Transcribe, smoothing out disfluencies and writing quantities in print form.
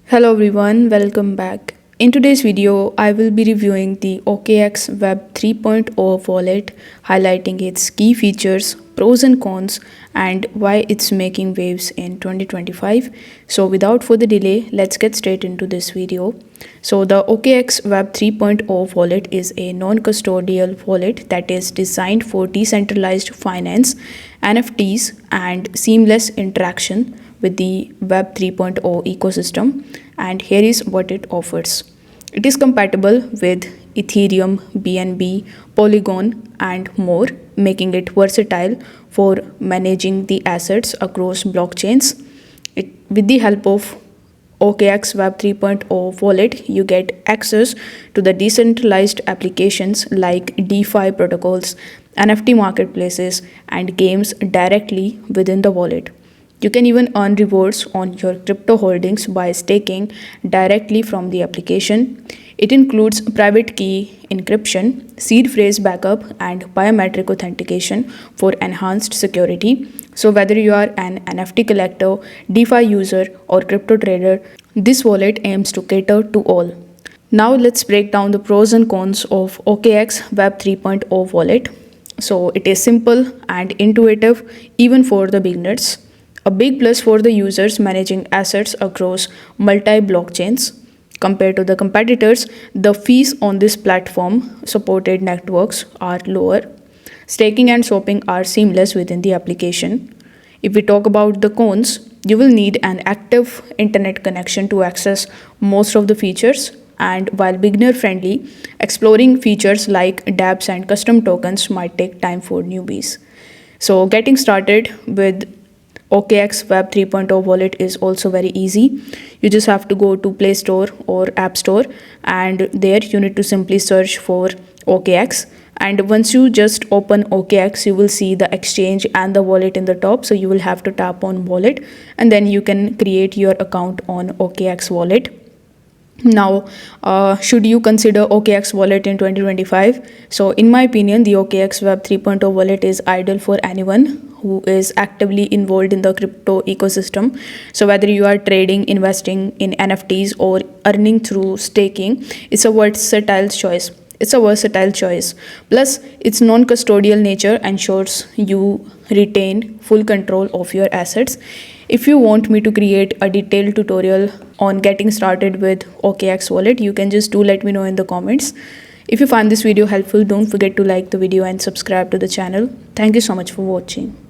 Hello everyone, welcome back. In today's video, I will be reviewing the OKX Web 3.0 wallet, highlighting its key features, pros and cons, and why it's making waves in 2025. So without further delay, let's get straight into this video. So the OKX Web 3.0 wallet is a non-custodial wallet that is designed for decentralized finance, NFTs, and seamless interaction with the Web 3.0 ecosystem, and here is what it offers. It is compatible with Ethereum, BNB, Polygon, and more, making it versatile for managing the assets across blockchains. With the help of OKX Web 3.0 wallet, you get access to the decentralized applications like DeFi protocols, NFT marketplaces, and games directly within the wallet. You can even earn rewards on your crypto holdings by staking directly from the application. It includes private key encryption, seed phrase backup, and biometric authentication for enhanced security. So, whether you are an NFT collector, DeFi user, or crypto trader, this wallet aims to cater to all. Now, let's break down the pros and cons of OKX Web 3.0 wallet. So, it is simple and intuitive even for the beginners. A big plus for the users managing assets across multi blockchains. Compared to the competitors, the fees on this platform supported networks are lower. Staking and swapping are seamless within the application. If we talk about the cons, you will need an active internet connection to access most of the features. And while beginner friendly, exploring features like dApps and custom tokens might take time for newbies. So, getting started with OKX Web 3.0 wallet is also very easy. You just have to go to Play Store or App Store, and there you need to simply search for OKX. And once you just open OKX, you will see the exchange and the wallet in the top. So you will have to tap on wallet, and then you can create your account on OKX wallet. Now, should you consider OKX wallet in 2025? So, in my opinion, the OKX Web 3.0 wallet is ideal for anyone who is actively involved in the crypto ecosystem. So, whether you are trading, investing in NFTs, or earning through staking, it's a versatile choice. Plus, its non-custodial nature ensures you retain full control of your assets. If you want me to create a detailed tutorial on getting started with OKX wallet, you can just let me know in the comments. If you find this video helpful, don't forget to like the video and subscribe to the channel. Thank you so much for watching.